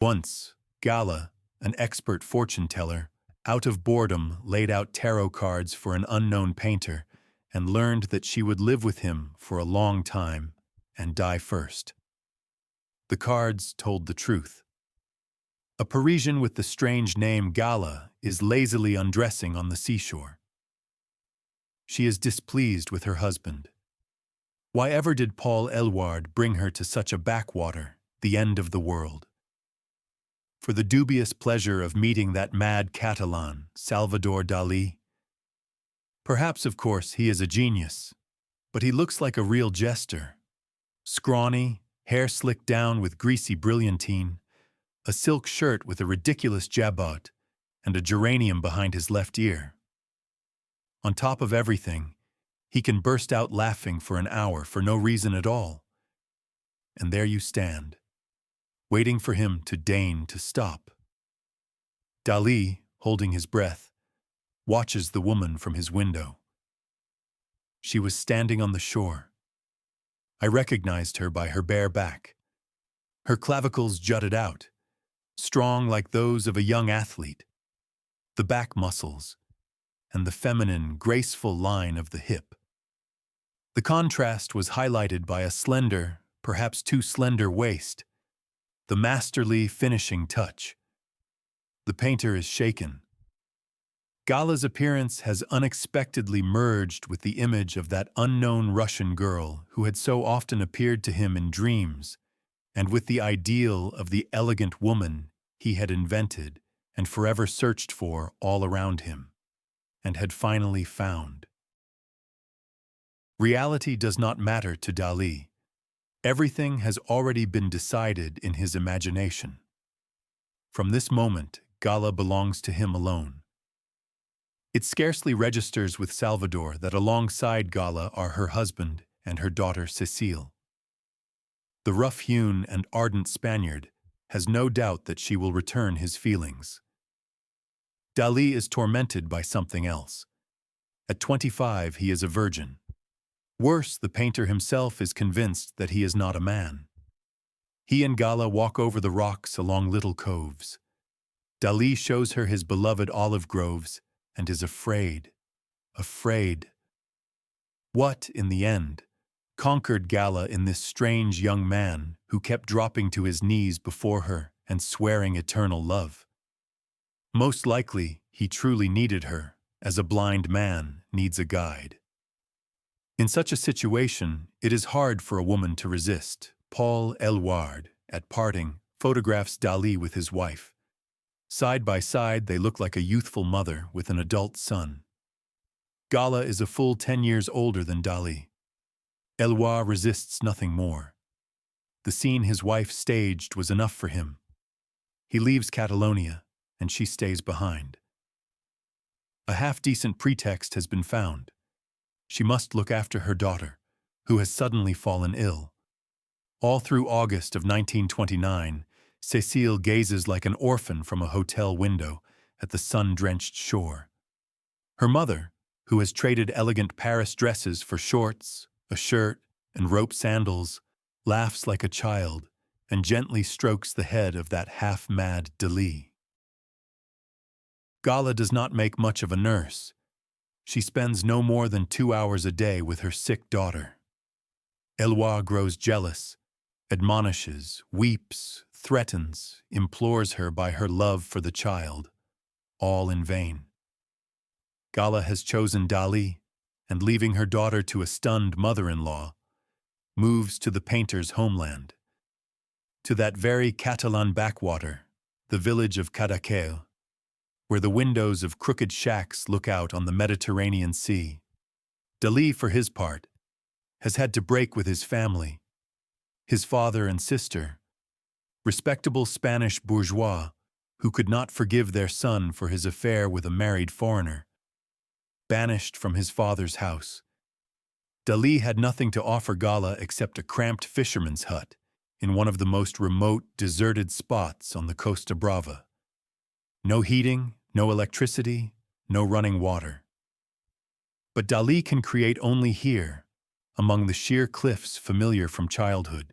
Once, Gala, an expert fortune teller, out of boredom laid out tarot cards for an unknown painter and learned that she would live with him for a long time and die first. The cards told the truth. A Parisian with the strange name Gala is lazily undressing on the seashore. She is displeased with her husband. Why ever did Paul Eluard bring her to such a backwater, the end of the world? For the dubious pleasure of meeting that mad Catalan, Salvador Dalí? Perhaps, of course, he is a genius, but he looks like a real jester. Scrawny, hair slicked down with greasy brilliantine, a silk shirt with a ridiculous jabot, and a geranium behind his left ear. On top of everything, he can burst out laughing for an hour for no reason at all. And there you stand, waiting for him to deign to stop. Dalí, holding his breath, watches the woman from his window. She was standing on the shore. I recognized her by her bare back. Her clavicles jutted out, strong like those of a young athlete, the back muscles, and the feminine, graceful line of the hip. The contrast was highlighted by a slender, perhaps too slender waist, the masterly finishing touch. The painter is shaken. Gala's appearance has unexpectedly merged with the image of that unknown Russian girl who had so often appeared to him in dreams, and with the ideal of the elegant woman he had invented and forever searched for all around him, and had finally found. Reality does not matter to Dalí. Everything has already been decided in his imagination. From this moment, Gala belongs to him alone. It scarcely registers with Salvador that alongside Gala are her husband and her daughter Cécile. The rough-hewn and ardent Spaniard has no doubt that she will return his feelings. Dalí is tormented by something else. At 25, he is a virgin. Worse, the painter himself is convinced that he is not a man. He and Gala walk over the rocks along little coves. Dalí shows her his beloved olive groves and is afraid. What, in the end, conquered Gala in this strange young man who kept dropping to his knees before her and swearing eternal love? Most likely, he truly needed her, as a blind man needs a guide. In such a situation, it is hard for a woman to resist. Paul Eluard, at parting, photographs Dalí with his wife. Side by side, they look like a youthful mother with an adult son. Gala is a full 10 years older than Dalí. Eluard resists nothing more. The scene his wife staged was enough for him. He leaves Catalonia, and she stays behind. A half-decent pretext has been found. She must look after her daughter, who has suddenly fallen ill. All through August of 1929, Cécile gazes like an orphan from a hotel window at the sun-drenched shore. Her mother, who has traded elegant Paris dresses for shorts, a shirt, and rope sandals, laughs like a child and gently strokes the head of that half-mad Dalí. Gala does not make much of a nurse. She spends no more than 2 hours a day with her sick daughter. Eluard grows jealous, admonishes, weeps, threatens, implores her by her love for the child, all in vain. Gala has chosen Dalí, and leaving her daughter to a stunned mother-in-law, moves to the painter's homeland, to that very Catalan backwater, the village of Cadaqués, where the windows of crooked shacks look out on the Mediterranean Sea. Dalí, for his part, has had to break with his family, his father and sister, respectable Spanish bourgeois who could not forgive their son for his affair with a married foreigner. Banished from his father's house, Dalí had nothing to offer Gala except a cramped fisherman's hut in one of the most remote, deserted spots on the Costa Brava. No heating, no electricity, no running water. But Dalí can create only here, among the sheer cliffs familiar from childhood.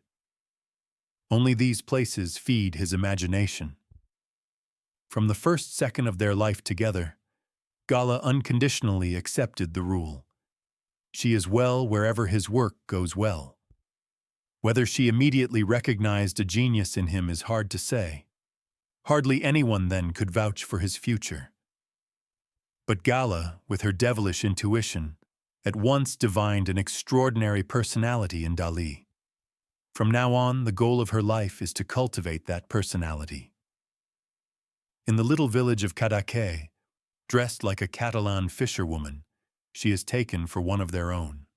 Only these places feed his imagination. From the first second of their life together, Gala unconditionally accepted the rule. She is well wherever his work goes well. Whether she immediately recognized a genius in him is hard to say. Hardly anyone then could vouch for his future. But Gala, with her devilish intuition, at once divined an extraordinary personality in Dalí. From now on, the goal of her life is to cultivate that personality. In the little village of Cadaqués, dressed like a Catalan fisherwoman, she is taken for one of their own.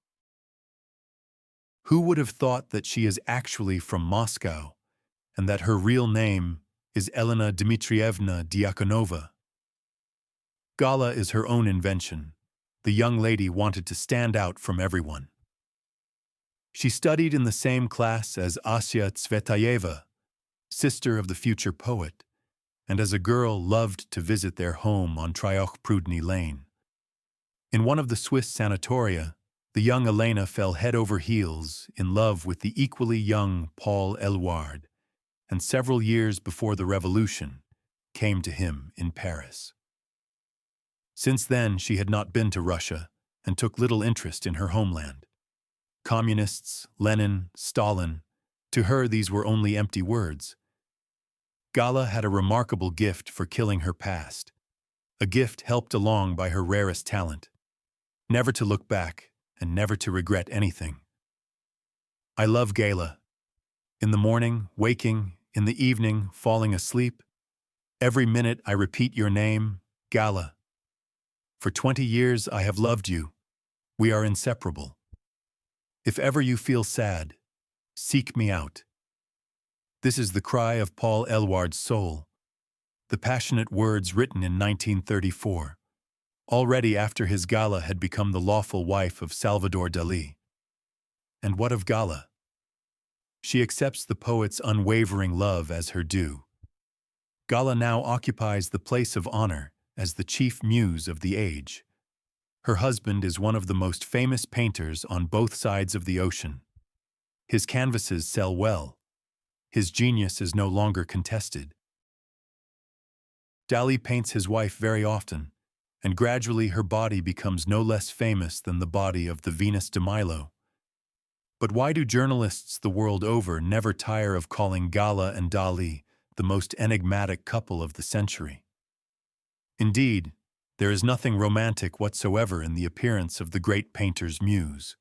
Who would have thought that she is actually from Moscow, and that her real name is Elena Dmitrievna Diakonova? Gala is her own invention. The young lady wanted to stand out from everyone. She studied in the same class as Asya Tsvetaeva, sister of the future poet, and as a girl loved to visit their home on Trioch-Prudny Lane. In one of the Swiss sanatoria, the young Elena fell head over heels in love with the equally young Paul Eluard, and several years before the Revolution, came to him in Paris. Since then, she had not been to Russia and took little interest in her homeland. Communists, Lenin, Stalin, to her these were only empty words. Gala had a remarkable gift for killing her past, a gift helped along by her rarest talent, never to look back and never to regret anything. I love Gala. In the morning, waking, in the evening, falling asleep, every minute I repeat your name, Gala. For 20 years I have loved you. We are inseparable. If ever you feel sad, seek me out. This is the cry of Paul Eluard's soul, the passionate words written in 1934, already after his Gala had become the lawful wife of Salvador Dalí. And what of Gala? She accepts the poet's unwavering love as her due. Gala now occupies the place of honor as the chief muse of the age. Her husband is one of the most famous painters on both sides of the ocean. His canvases sell well. His genius is no longer contested. Dalí paints his wife very often, and gradually her body becomes no less famous than the body of the Venus de Milo. But why do journalists the world over never tire of calling Gala and Dalí the most enigmatic couple of the century? Indeed, there is nothing romantic whatsoever in the appearance of the great painter's muse.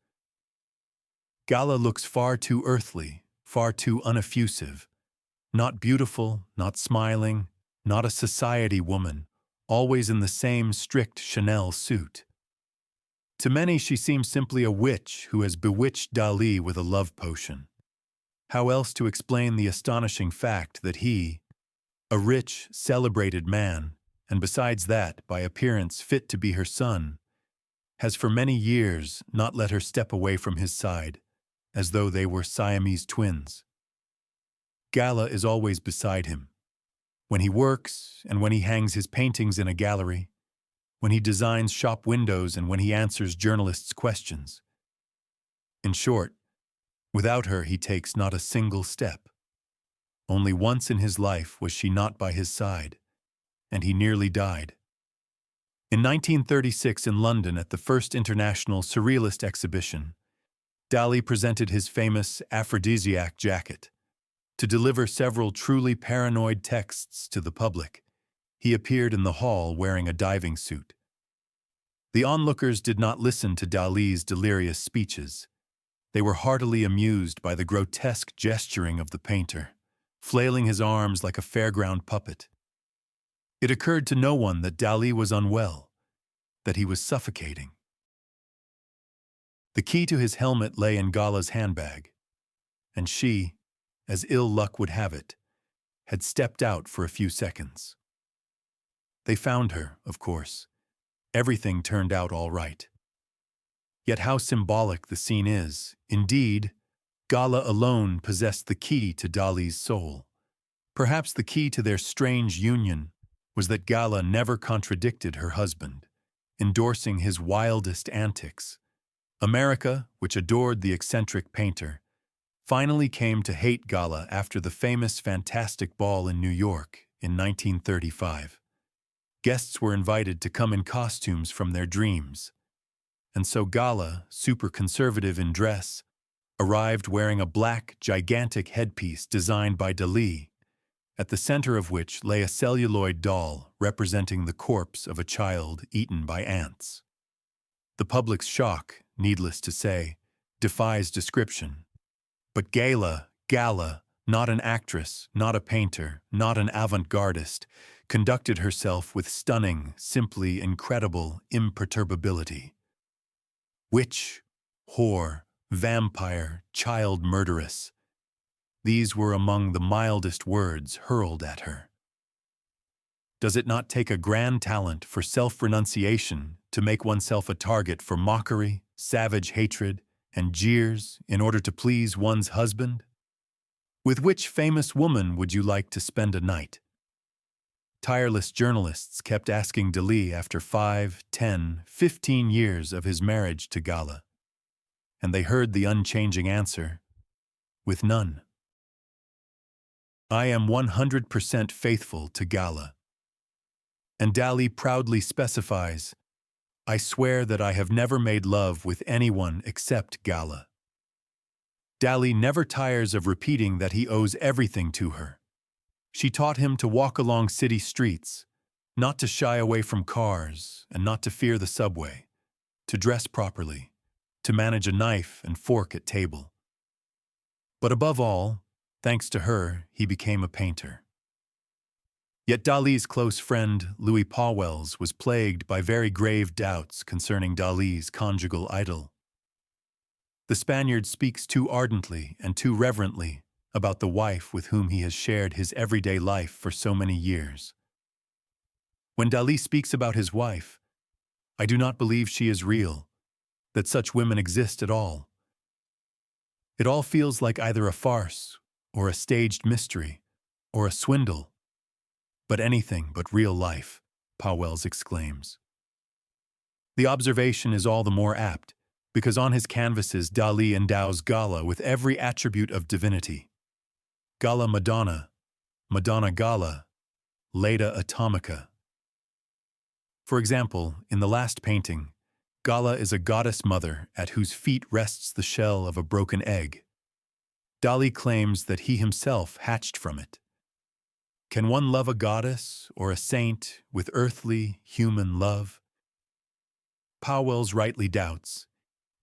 Gala looks far too earthly, far too uneffusive, not beautiful, not smiling, not a society woman, always in the same strict Chanel suit. To many she seems simply a witch who has bewitched Dalí with a love potion. How else to explain the astonishing fact that he, a rich, celebrated man, and besides that, by appearance fit to be her son, has for many years not let her step away from his side, as though they were Siamese twins. Gala is always beside him, when he works and when he hangs his paintings in a gallery, when he designs shop windows and when he answers journalists' questions. In short, without her he takes not a single step. Only once in his life was she not by his side, and he nearly died. In 1936 in London at the first International Surrealist Exhibition, Dalí presented his famous aphrodisiac jacket. To deliver several truly paranoid texts to the public, he appeared in the hall wearing a diving suit. The onlookers did not listen to Dalí's delirious speeches. They were heartily amused by the grotesque gesturing of the painter, flailing his arms like a fairground puppet. It occurred to no one that Dalí was unwell, that he was suffocating. The key to his helmet lay in Gala's handbag, and she, as ill luck would have it, had stepped out for a few seconds. They found her, of course. Everything turned out all right. Yet how symbolic the scene is. Indeed, Gala alone possessed the key to Dalí's soul. Perhaps the key to their strange union was that Gala never contradicted her husband, endorsing his wildest antics. America, which adored the eccentric painter, finally came to hate Gala after the famous Fantastic Ball in New York in 1935. Guests were invited to come in costumes from their dreams, and so Gala, super conservative in dress, arrived wearing a black, gigantic headpiece designed by Dalí, at the center of which lay a celluloid doll representing the corpse of a child eaten by ants. The public's shock, needless to say, defies description. But Gala, not an actress, not a painter, not an avant-gardist, conducted herself with stunning, simply incredible imperturbability. Witch, whore, vampire, child murderess. These were among the mildest words hurled at her. Does it not take a grand talent for self-renunciation to make oneself a target for mockery, savage hatred, and jeers in order to please one's husband? With which famous woman would you like to spend a night? Tireless journalists kept asking Dalí after 5, 10, 15 years of his marriage to Gala, and they heard the unchanging answer, with none. I am 100% faithful to Gala. And Dalí proudly specifies, I swear that I have never made love with anyone except Gala. Dalí never tires of repeating that he owes everything to her. She taught him to walk along city streets, not to shy away from cars and not to fear the subway, to dress properly, to manage a knife and fork at table. But above all, thanks to her, he became a painter. Yet Dalí's close friend, Louis Pauwels, was plagued by very grave doubts concerning Dalí's conjugal idol. The Spaniard speaks too ardently and too reverently about the wife with whom he has shared his everyday life for so many years. When Dalí speaks about his wife, I do not believe she is real, that such women exist at all. It all feels like either a farce, or a staged mystery, or a swindle. But anything but real life, Pauwels exclaims. The observation is all the more apt, because on his canvases Dalí endows Gala with every attribute of divinity. Gala Madonna, Madonna Gala, Leda Atomica. For example, in the last painting, Gala is a goddess mother at whose feet rests the shell of a broken egg. Dalí claims that he himself hatched from it. Can one love a goddess or a saint with earthly, human love? Pauwels rightly doubts,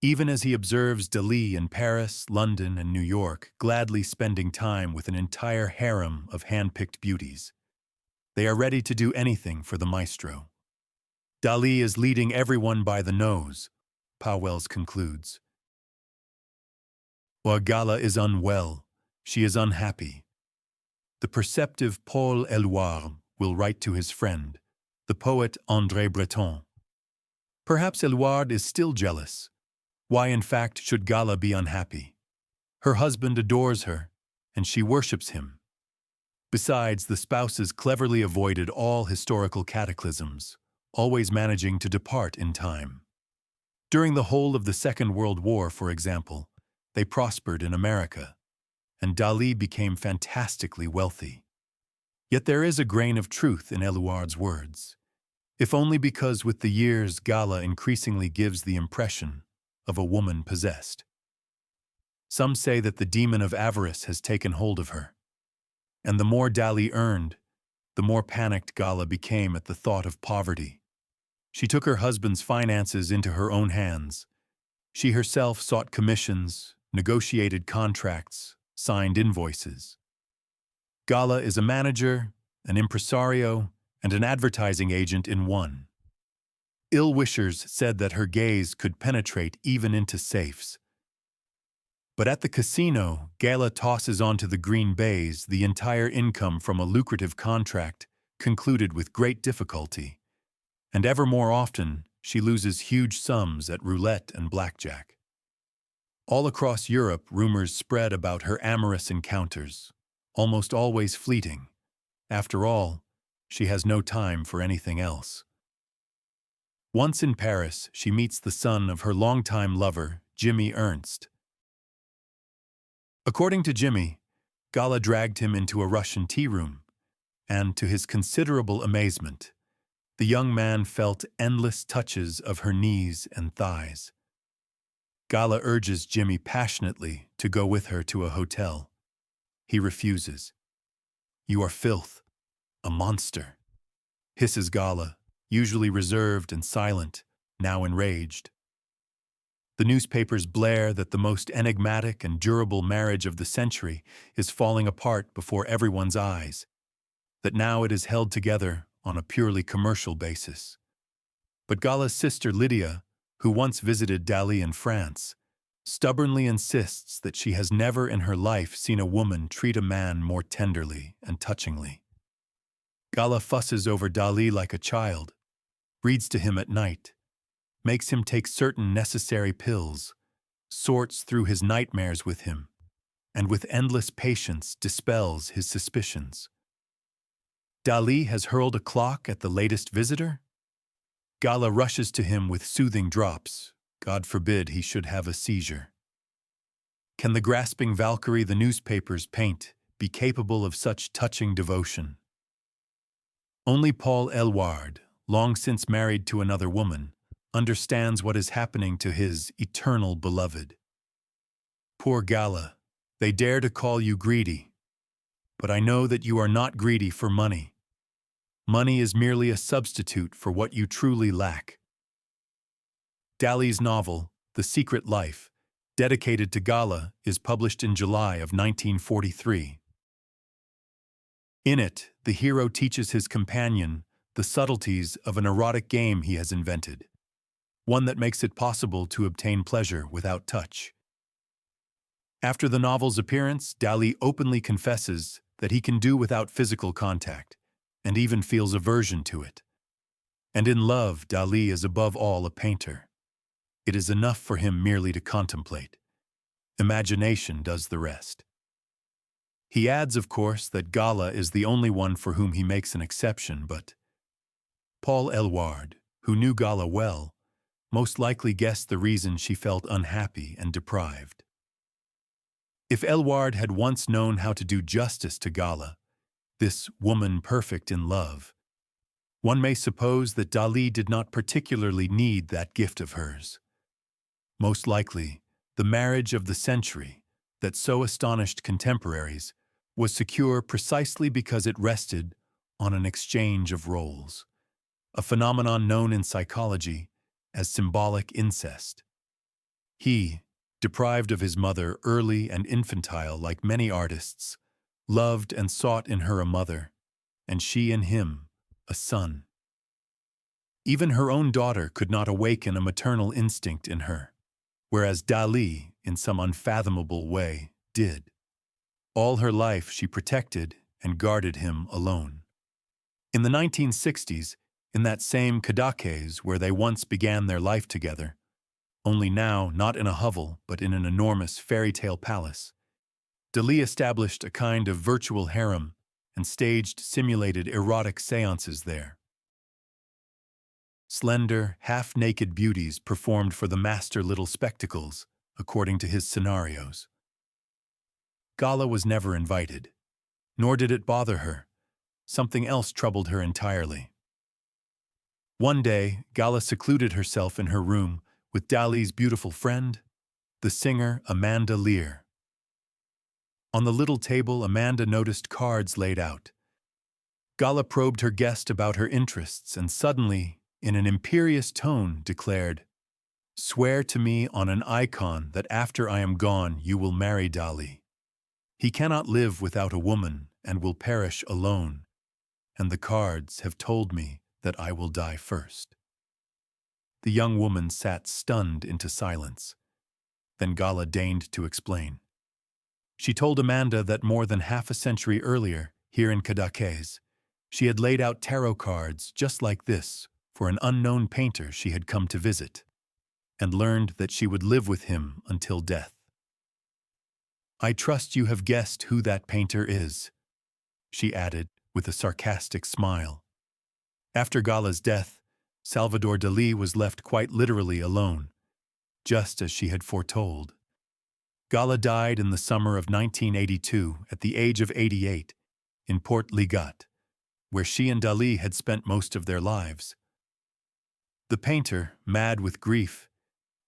even as he observes Dalí in Paris, London, and New York gladly spending time with an entire harem of hand-picked beauties. They are ready to do anything for the maestro. Dalí is leading everyone by the nose, Pauwels concludes. While Gala is unwell, she is unhappy. The perceptive Paul Éluard will write to his friend, the poet André Breton. Perhaps Éluard is still jealous. Why, in fact, should Gala be unhappy? Her husband adores her, and she worships him. Besides, the spouses cleverly avoided all historical cataclysms, always managing to depart in time. During the whole of the Second World War, for example, they prospered in America, and Dalí became fantastically wealthy. Yet there is a grain of truth in Éluard's words, if only because with the years Gala increasingly gives the impression of a woman possessed. Some say that the demon of avarice has taken hold of her, and the more Dalí earned, the more panicked Gala became at the thought of poverty. She took her husband's finances into her own hands. She herself sought commissions, negotiated contracts, signed invoices. Gala is a manager, an impresario, and an advertising agent in one. Ill-wishers said that her gaze could penetrate even into safes. But at the casino, Gala tosses onto the green baize the entire income from a lucrative contract concluded with great difficulty, and ever more often she loses huge sums at roulette and blackjack. All across Europe, rumors spread about her amorous encounters, almost always fleeting. After all, she has no time for anything else. Once in Paris, she meets the son of her longtime lover, Jimmy Ernst. According to Jimmy, Gala dragged him into a Russian tea room, and to his considerable amazement, the young man felt endless touches of her knees and thighs. Gala urges Jimmy passionately to go with her to a hotel. He refuses. "You are filth, a monster," hisses Gala, usually reserved and silent, now enraged. The newspapers blare that the most enigmatic and durable marriage of the century is falling apart before everyone's eyes, that now it is held together on a purely commercial basis. But Gala's sister Lydia, who once visited Dalí in France, stubbornly insists that she has never in her life seen a woman treat a man more tenderly and touchingly. Gala fusses over Dalí like a child, reads to him at night, makes him take certain necessary pills, sorts through his nightmares with him, and with endless patience dispels his suspicions. Dalí has hurled a clock at the latest visitor? Gala rushes to him with soothing drops. God forbid he should have a seizure. Can the grasping Valkyrie the newspapers paint be capable of such touching devotion? Only Paul Eluard, long since married to another woman, understands what is happening to his eternal beloved. Poor Gala, they dare to call you greedy, but I know that you are not greedy for money. Money is merely a substitute for what you truly lack. Dalí's novel, The Secret Life, dedicated to Gala, is published in July of 1943. In it, the hero teaches his companion the subtleties of an erotic game he has invented, one that makes it possible to obtain pleasure without touch. After the novel's appearance, Dalí openly confesses that he can do without physical contact, and even feels aversion to it. And in love, Dalí is above all a painter. It is enough for him merely to contemplate. Imagination does the rest. He adds, of course, that Gala is the only one for whom he makes an exception, but Paul Eluard, who knew Gala well, most likely guessed the reason she felt unhappy and deprived. If Eluard had once known how to do justice to Gala, this woman perfect in love, one may suppose that Dalí did not particularly need that gift of hers. Most likely, the marriage of the century, that so astonished contemporaries, was secure precisely because it rested on an exchange of roles, a phenomenon known in psychology as symbolic incest. He, deprived of his mother early and infantile like many artists, loved and sought in her a mother, and she in him a son. Even her own daughter could not awaken a maternal instinct in her, whereas Dalí, in some unfathomable way, did. All her life she protected and guarded him alone. In the 1960s, in that same Cadaqués where they once began their life together, only now not in a hovel but in an enormous fairy tale palace, Dalí established a kind of virtual harem and staged simulated erotic seances there. Slender, half-naked beauties performed for the master little spectacles, according to his scenarios. Gala was never invited, nor did it bother her. Something else troubled her entirely. One day, Gala secluded herself in her room with Dalí's beautiful friend, the singer Amanda Lear. On the little table, Amanda noticed cards laid out. Gala probed her guest about her interests and suddenly, in an imperious tone, declared, "Swear to me on an icon that after I am gone you will marry Dalí. He cannot live without a woman and will perish alone, and the cards have told me that I will die first." The young woman sat stunned into silence. Then Gala deigned to explain. She told Amanda that more than half a century earlier, here in Cadaqués, she had laid out tarot cards just like this for an unknown painter she had come to visit, and learned that she would live with him until death. "I trust you have guessed who that painter is," she added with a sarcastic smile. After Gala's death, Salvador Dalí was left quite literally alone, just as she had foretold. Gala died in the summer of 1982 at the age of 88 in Port Ligat, where she and Dalí had spent most of their lives. The painter, mad with grief,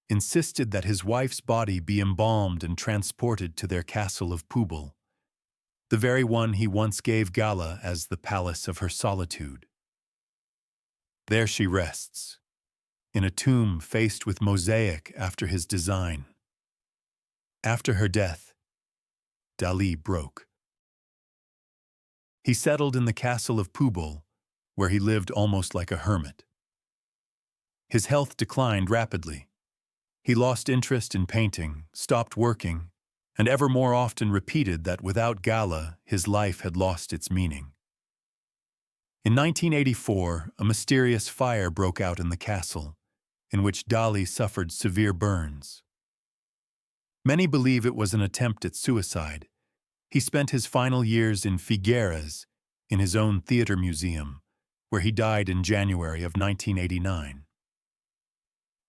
insisted that his wife's body be embalmed and transported to their castle of Pubol, the very one he once gave Gala as the palace of her solitude. There she rests, in a tomb faced with mosaic after his design. After her death, Dalí broke. He settled in the castle of Pubol, where he lived almost like a hermit. His health declined rapidly. He lost interest in painting, stopped working, and ever more often repeated that without Gala, his life had lost its meaning. In 1984, a mysterious fire broke out in the castle, in which Dalí suffered severe burns. Many believe it was an attempt at suicide. He spent his final years in Figueres, in his own theater museum, where he died in January of 1989.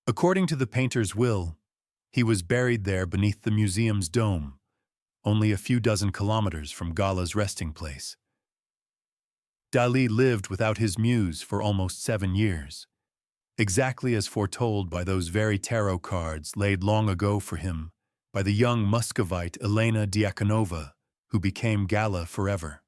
According to the painter's will, he was buried there beneath the museum's dome, only a few dozen kilometers from Gala's resting place. Dalí lived without his muse for almost 7 years, exactly as foretold by those very tarot cards laid long ago for him by the young Muscovite Elena Diakonova, who became Gala forever.